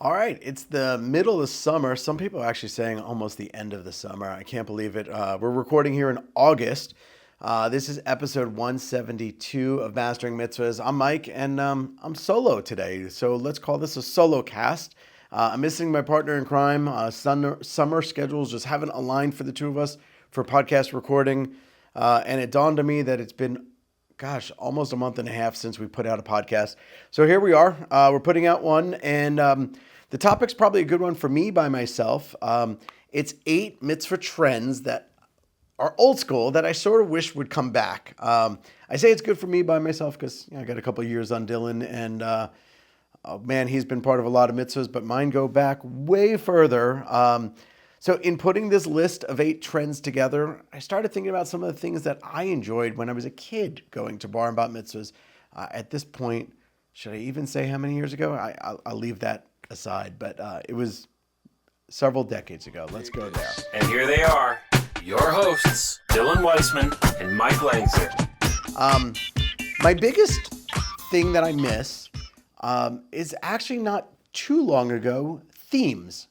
All right, it's the middle of summer. Some people are actually saying almost the end of the summer. I can't believe it. We're recording here in August. This is episode 172 of Mastering Mitzvahs. I'm Mike, and I'm solo today, so let's call this a solo cast. I'm missing my partner in crime. Summer schedules just haven't aligned for the two of us for podcast recording, and it dawned on me that it's been almost a month and a half since we put out a podcast. So here we are. We're putting out one, and the topic's probably a good one for me by myself. It's 8 mitzvah trends that are old school that I sort of wish would come back. I say it's good for me by myself because I got a couple of years on Dylan, and oh man, he's been part of a lot of mitzvahs, but mine go back way further. So in putting this list of 8 trends together, I started thinking about some of the things that I enjoyed when I was a kid going to Bar and Bat Mitzvahs. At this point, should I even say how many years ago? I'll leave that aside, but it was several decades ago. Let's go there. And here they are, your hosts, Dylan Weissman and Mike Langser. My biggest thing that I miss is actually not too long ago, themes.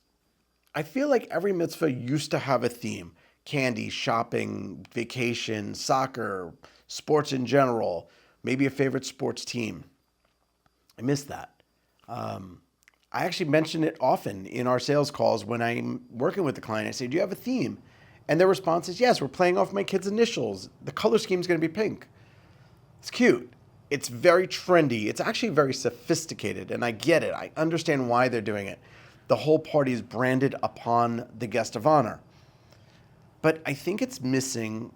I feel like every mitzvah used to have a theme: candy, shopping, vacation, soccer, sports in general, maybe a favorite sports team. I miss that. I actually mention it often in our sales calls when I'm working with the client. I say, do you have a theme? And their response is, yes, we're playing off my kids' initials. The color scheme is going to be pink. It's cute. It's very trendy. It's actually very sophisticated, and I get it. I understand why they're doing it. The whole party is branded upon the guest of honor. But I think it's missing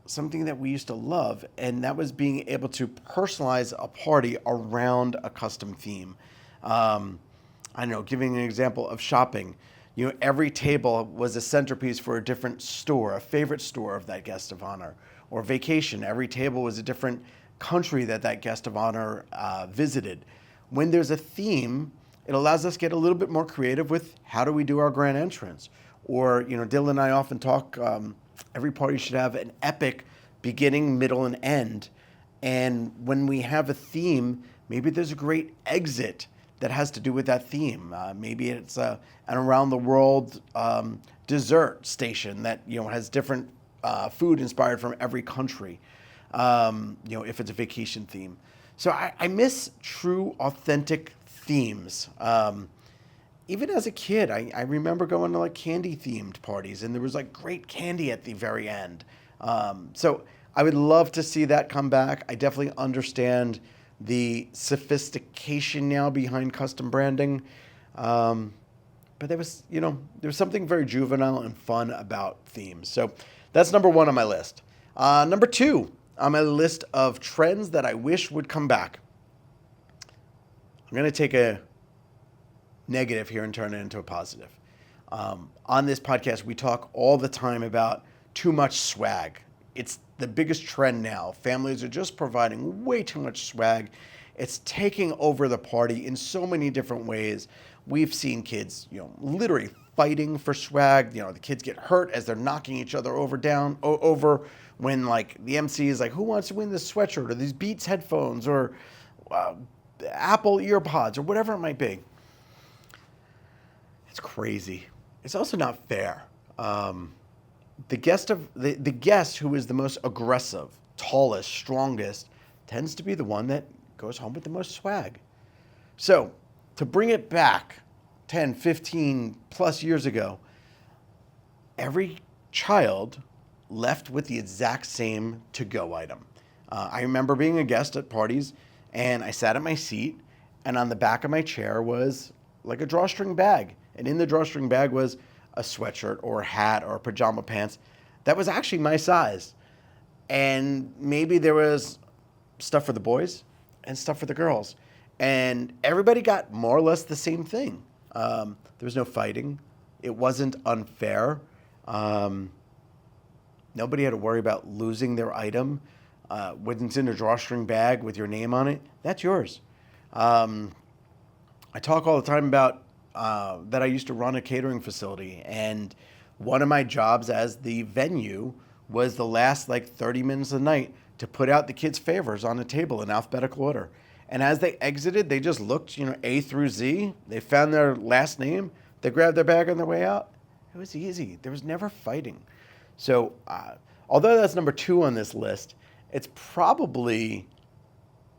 something that we used to love, and that was being able to personalize a party around a custom theme. I don't know, giving an example of shopping. Every table was a centerpiece for a different store, a favorite store of that guest of honor. Or vacation, every table was a different country that guest of honor visited. When there's a theme, it allows us to get a little bit more creative with how do we do our grand entrance. Or, Dylan and I often talk, every party should have an epic beginning, middle, and end. And when we have a theme, maybe there's a great exit that has to do with that theme. Maybe it's an around the world dessert station that, has different food inspired from every country, if it's a vacation theme. So I miss true, authentic themes. Even as a kid, I remember going to candy themed parties, and there was great candy at the very end. So I would love to see that come back. I definitely understand the sophistication now behind custom branding. But there was something very juvenile and fun about themes. So that's number 1 on my list. Number 2 on my list of trends that I wish would come back. I'm going to take a negative here and turn it into a positive. On this podcast, we talk all the time about too much swag. It's the biggest trend now. Families are just providing way too much swag. It's taking over the party in so many different ways. We've seen kids, literally fighting for swag. The kids get hurt as they're knocking each other over when the MC is who wants to win this sweatshirt or these Beats headphones or Apple earpods or whatever it might be. It's crazy. It's also not fair. The guest who is the most aggressive, tallest, strongest tends to be the one that goes home with the most swag. So to bring it back 10, 15 plus years ago, every child left with the exact same to-go item. I remember being a guest at parties, and I sat at my seat, and on the back of my chair was a drawstring bag. And in the drawstring bag was a sweatshirt or a hat or pajama pants that was actually my size. And maybe there was stuff for the boys and stuff for the girls. And everybody got more or less the same thing. There was no fighting. It wasn't unfair. Nobody had to worry about losing their item. When it's in a drawstring bag with your name on it, that's yours. I talk all the time about that I used to run a catering facility, and one of my jobs as the venue was the last 30 minutes of the night to put out the kids' favors on the table in alphabetical order. And as they exited, they just looked, A through Z. They found their last name. They grabbed their bag on their way out. It was easy. There was never fighting. So although that's number 2 on this list, it's probably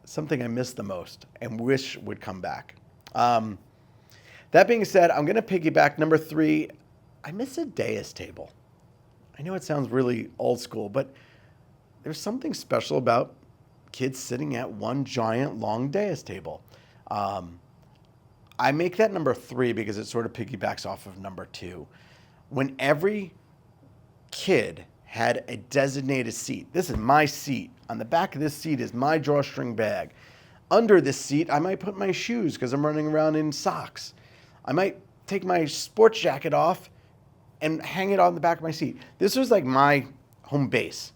something I miss the most and wish would come back. That being said, I'm going to piggyback number 3. I miss a dais table. I know it sounds really old school, but there's something special about kids sitting at one giant long dais table. I make that number 3 because it sort of piggybacks off of number 2. When every kid had a designated seat, this is my seat. On the back of this seat is my drawstring bag. Under this seat, I might put my shoes because I'm running around in socks. I might take my sports jacket off and hang it on the back of my seat. This was like my home base.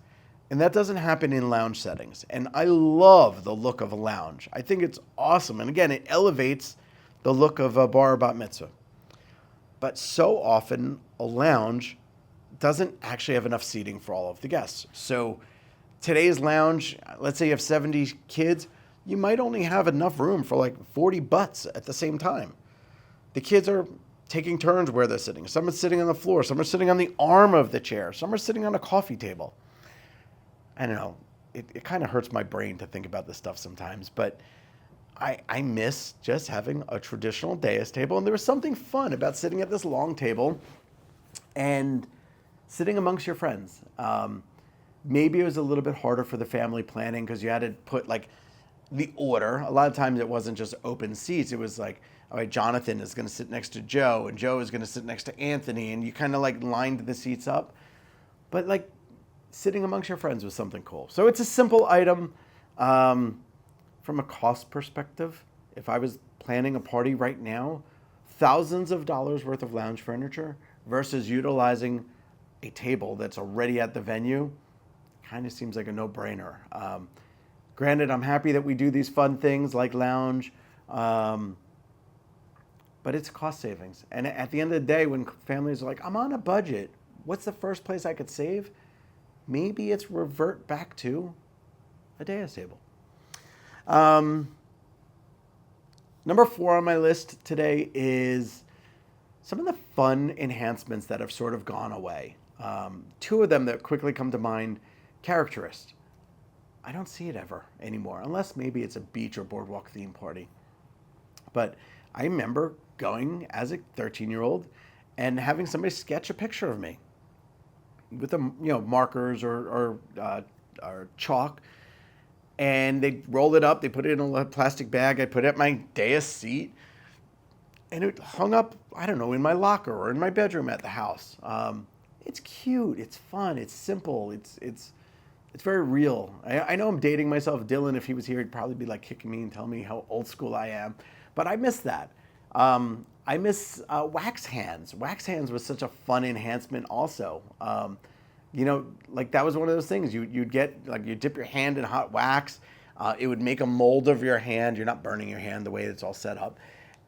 And that doesn't happen in lounge settings. And I love the look of a lounge. I think it's awesome. And again, it elevates the look of a bar or bat mitzvah. But so often, a lounge doesn't actually have enough seating for all of the guests. So today's lounge, let's say you have 70 kids, you might only have enough room for like 40 butts at the same time. The kids are taking turns where they're sitting. Some are sitting on the floor. Some are sitting on the arm of the chair. Some are sitting on a coffee table. I don't know. It kind of hurts my brain to think about this stuff sometimes, but I miss just having a traditional dais table. And there was something fun about sitting at this long table and sitting amongst your friends. Maybe it was a little bit harder for the family planning because you had to put like the order. A lot of times it wasn't just open seats. It was like, all right, Jonathan is going to sit next to Joe and Joe is going to sit next to Anthony. And you kind of like lined the seats up. But like sitting amongst your friends was something cool. So it's a simple item. From a cost perspective, if I was planning a party right now, thousands of dollars worth of lounge furniture versus utilizing a table that's already at the venue kind of seems like a no-brainer. Granted, I'm happy that we do these fun things like lounge, but it's cost savings. And at the end of the day, when families are like, I'm on a budget, what's the first place I could save? Maybe it's revert back to a dais table. Number 4 on my list today is some of the fun enhancements that have sort of gone away. 2 of them that quickly come to mind, characterist. I don't see it ever anymore, unless maybe it's a beach or boardwalk theme party. But I remember going as a 13-year-old and having somebody sketch a picture of me with markers or chalk. And they rolled it up. They put it in a plastic bag. I put it at my dais seat. And it hung up, I don't know, in my locker or in my bedroom at the house. It's cute. It's fun. It's simple. It's very real. I know I'm dating myself. Dylan, if he was here, he'd probably be like kicking me and telling me how old school I am. But I miss that. I miss wax hands. Wax hands was such a fun enhancement also. Like that was one of those things you'd get, like you dip your hand in hot wax. It would make a mold of your hand. You're not burning your hand the way it's all set up.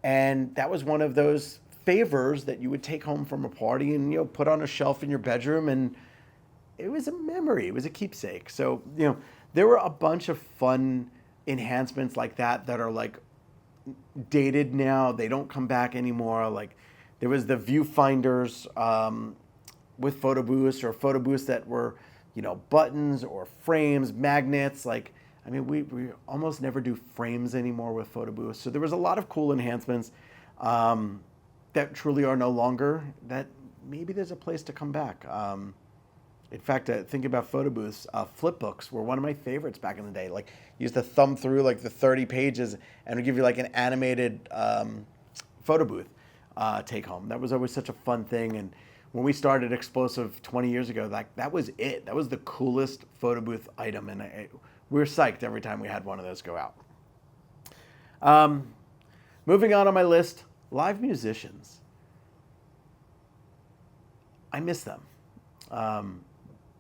And that was one of those favors that you would take home from a party and, put on a shelf in your bedroom. And it was a memory. It was a keepsake. So, there were a bunch of fun enhancements like that are like dated now. They don't come back anymore. Like there was the viewfinders, with photo booths or photo booths that were, buttons or frames, magnets. We almost never do frames anymore with photo booths. So there was a lot of cool enhancements that truly are no longer, that maybe there's a place to come back. In fact, thinking about photo booths, flip books were one of my favorites back in the day. Like you used to thumb through like the 30 pages and it would give you like an animated photo booth take home. That was always such a fun thing. And when we started Explosive 20 years ago, that was it. That was the coolest photo booth item, and we were psyched every time we had one of those go out. Moving on my list, live musicians. I miss them.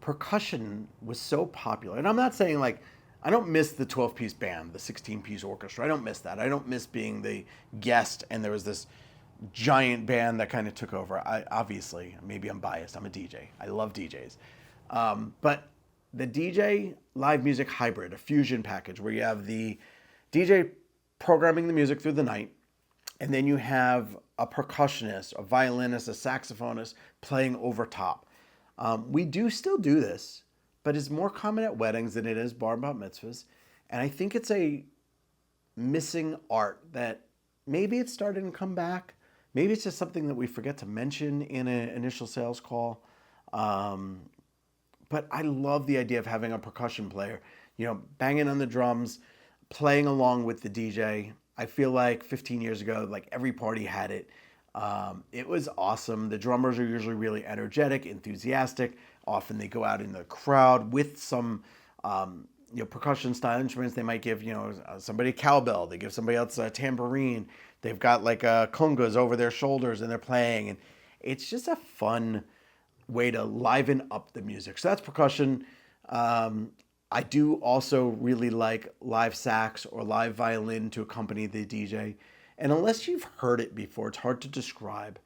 Percussion was so popular, and I'm not saying like I don't miss the 12-piece band, the 16-piece orchestra. I don't miss that. I don't miss being the guest, and there was this giant band that kind of took over. Obviously, maybe I'm biased. I'm a DJ. I love DJs. But the DJ live music hybrid, a fusion package where you have the DJ programming the music through the night, and then you have a percussionist, a violinist, a saxophonist playing over top. We do still do this, but it's more common at weddings than it is bar and bat mitzvahs. And I think it's a missing art that maybe it's starting to come back. Maybe it's just something that we forget to mention in an initial sales call. But I love the idea of having a percussion player, banging on the drums, playing along with the DJ. I feel like 15 years ago, like every party had it. It was awesome. The drummers are usually really energetic, enthusiastic. Often they go out in the crowd with some percussion style instruments. They might give somebody a cowbell. They give somebody else a tambourine. They've got like congas over their shoulders and they're playing, and it's just a fun way to liven up the music. So that's percussion. I do also really like live sax or live violin to accompany the DJ. And unless you've heard it before, it's hard to describe.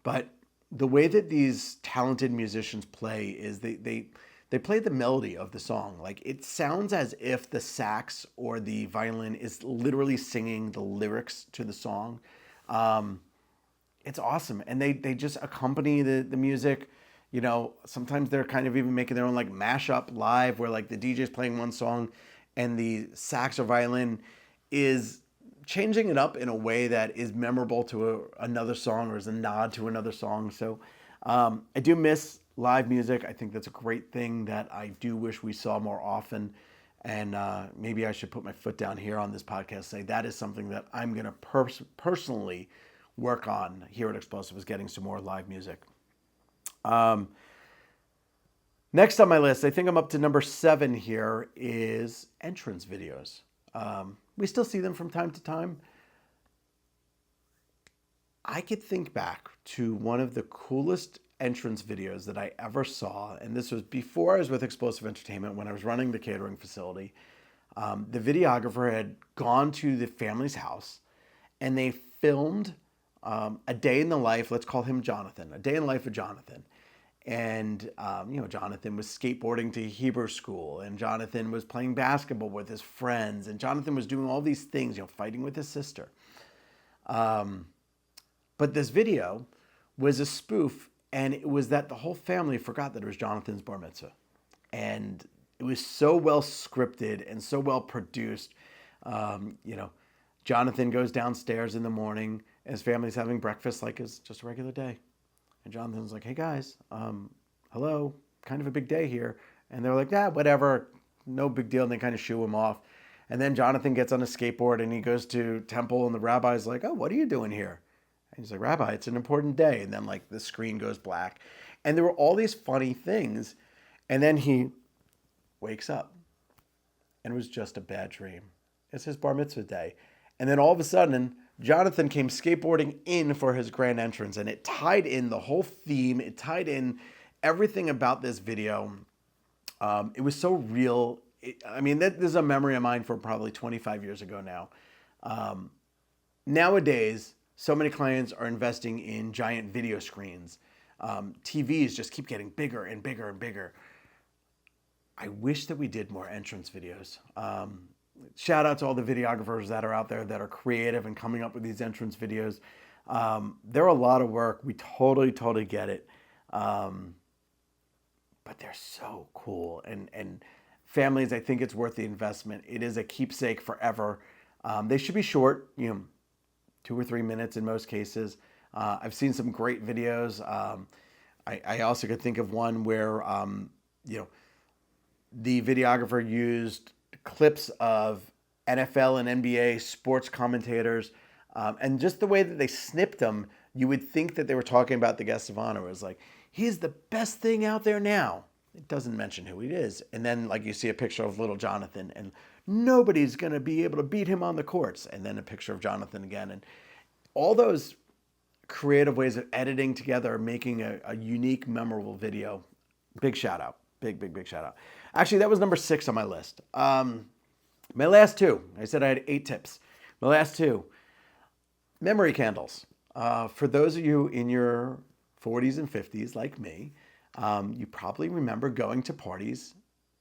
But the way that these talented musicians play is they play the melody of the song. Like, it sounds as if the sax or the violin is literally singing the lyrics to the song. It's awesome. And they just accompany the music. Sometimes they're kind of even making their own like mashup live where like the DJ's playing one song and the sax or violin is changing it up in a way that is memorable to another song or is a nod to another song. So I do miss live music. I think that's a great thing that I do wish we saw more often. And maybe I should put my foot down here on this podcast, say that is something that I'm going to personally work on here at Explosive, is getting some more live music. Next on my list, I think I'm up to number 7 here, is entrance videos. We still see them from time to time. I could think back to one of the coolest entrance videos that I ever saw, and this was before I was with Explosive Entertainment, when I was running the catering facility. The videographer had gone to the family's house, and they filmed a day in the life, let's call him Jonathan, a day in the life of Jonathan. And, Jonathan was skateboarding to Hebrew school, and Jonathan was playing basketball with his friends, and Jonathan was doing all these things, fighting with his sister. But this video was a spoof, and it was that the whole family forgot that it was Jonathan's bar mitzvah. And it was so well scripted and so well produced. Jonathan goes downstairs in the morning, and his family's having breakfast like it's just a regular day. And Jonathan's like, hey guys, hello, kind of a big day here. And they're like, whatever, no big deal. And they kind of shoo him off. And then Jonathan gets on a skateboard and he goes to temple, and the rabbi's like, oh, what are you doing here? And he's like, Rabbi, it's an important day. And then like the screen goes black. And there were all these funny things. And then he wakes up and it was just a bad dream. It's his bar mitzvah day. And then all of a sudden, Jonathan came skateboarding in for his grand entrance, and it tied in the whole theme. It tied in everything about this video. It was so real. This is a memory of mine from probably 25 years ago now. Nowadays, so many clients are investing in giant video screens. TVs just keep getting bigger and bigger and bigger. I wish that we did more entrance videos. Shout out to all the videographers that are out there that are creative and coming up with these entrance videos. They're a lot of work. We totally get it. But they're so cool. And families, I think it's worth the investment. It is a keepsake forever. They should be short, 2 or 3 minutes in most cases. I've seen some great videos. I also could think of one where, the videographer used clips of NFL and NBA sports commentators, and just the way that they snipped them, you would think that they were talking about the guest of honor. It was like, he's the best thing out there now. It doesn't mention who he is. And then like you see a picture of little Jonathan, and nobody's going to be able to beat him on the courts. And then a picture of Jonathan again. And all those creative ways of editing together, making a unique, memorable video. Big shout out. Big shout out. Actually, that was number 6 on my list. My last 2, I said I had 8 tips. My last 2, memory candles. For those of you in your 40s and 50s like me, you probably remember going to parties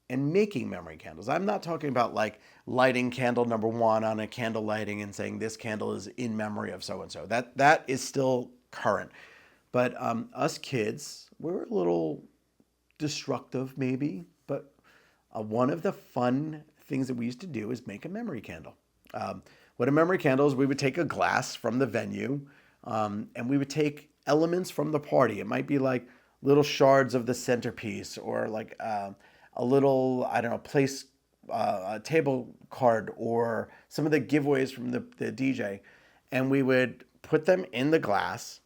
and making memory candles. I'm not talking about like lighting candle number 1 on a candle lighting and saying this candle is in memory of so-and-so. That is still current. But us kids, we're a little destructive maybe, but one of the fun things that we used to do is make a memory candle. What a memory candle is, we would take a glass from the venue and we would take elements from the party. It might be like little shards of the centerpiece or like a little, I don't know, a table card or some of the giveaways from the DJ. And we would put them in the glass,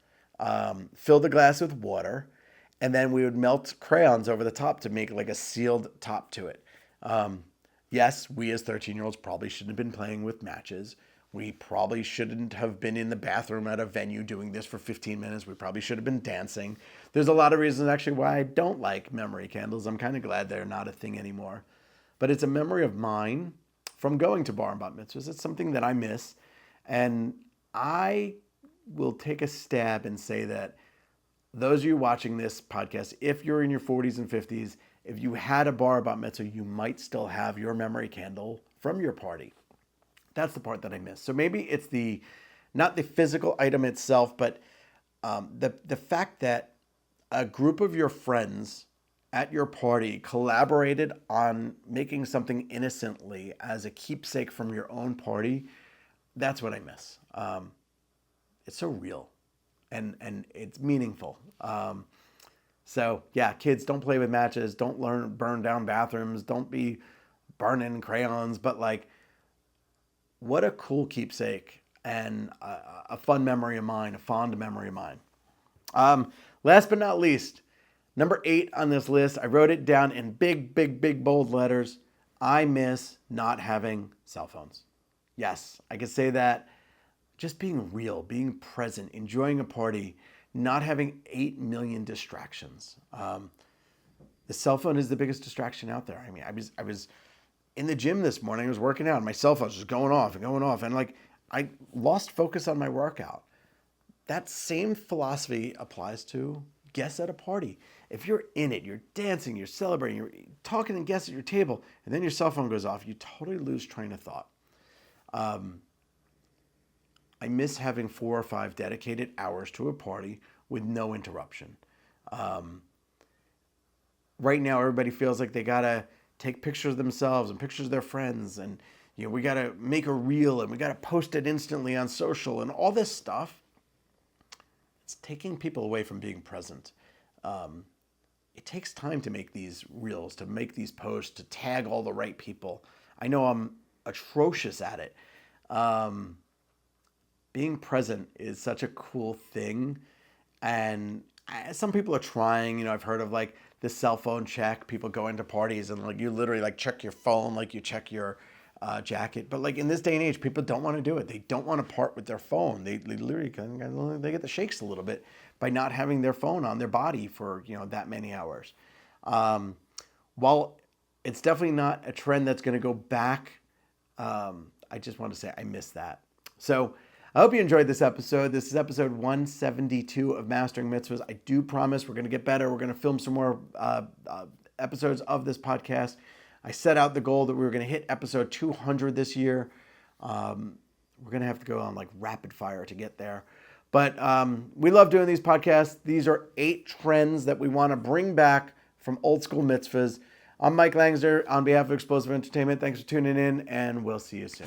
fill the glass with water, and then we would melt crayons over the top to make like a sealed top to it. Yes, we as 13-year-olds probably shouldn't have been playing with matches. We probably shouldn't have been in the bathroom at a venue doing this for 15 minutes. We probably should have been dancing. There's a lot of reasons actually why I don't like memory candles. I'm kind of glad they're not a thing anymore. But it's a memory of mine from going to Bar and Bat Mitzvahs. It's something that I miss. And I will take a stab and say that those of you watching this podcast, if you're in your 40s and 50s, if you had a Bar and Bat Mitzvah, you might still have your memory candle from your party. That's the part that I miss. So maybe it's not the physical item itself, but the fact that a group of your friends at your party collaborated on making something innocently as a keepsake from your own party. That's what I miss. It's so real and it's meaningful. So yeah, kids, don't play with matches. Don't burn down bathrooms. Don't be burning crayons. But like, what a cool keepsake and a fun memory of mine, a fond memory of mine. Last but not least, number 8 on this list, I wrote it down in big, big, big, bold letters. I miss not having cell phones. Yes, I could say that. Just being real, being present, enjoying a party, not having 8 million distractions. The cell phone is the biggest distraction out there. I mean, I was in the gym this morning. I was working out, and my cell phone was just going off, and like I lost focus on my workout. That same philosophy applies to guests at a party. If you're in it, you're dancing, you're celebrating, you're talking to guests at your table, and then your cell phone goes off, you totally lose train of thought. I miss having 4 or 5 dedicated hours to a party with no interruption. Right now, everybody feels like they gotta take pictures of themselves and pictures of their friends, and we gotta make a reel and we gotta post it instantly on social and all this stuff. It's taking people away from being present. It takes time to make these reels, to make these posts, to tag all the right people. I know I'm atrocious at it. Being present is such a cool thing. And some people are trying, I've heard of like the cell phone check, people go into parties and like you literally like check your phone like you check your jacket. But like in this day and age, people don't want to do it. They don't want to part with their phone. They literally they get the shakes a little bit by not having their phone on their body for that many hours. While it's definitely not a trend that's going to go back, I just want to say I miss that. So I hope you enjoyed this episode. This is episode 172 of Mastering Mitzvahs. I do promise we're going to get better. We're going to film some more episodes of this podcast. I set out the goal that we were going to hit episode 200 this year. We're going to have to go on like rapid fire to get there. But we love doing these podcasts. These are 8 trends that we want to bring back from old school mitzvahs. I'm Mike Langsner on behalf of Explosive Entertainment. Thanks for tuning in, and we'll see you soon.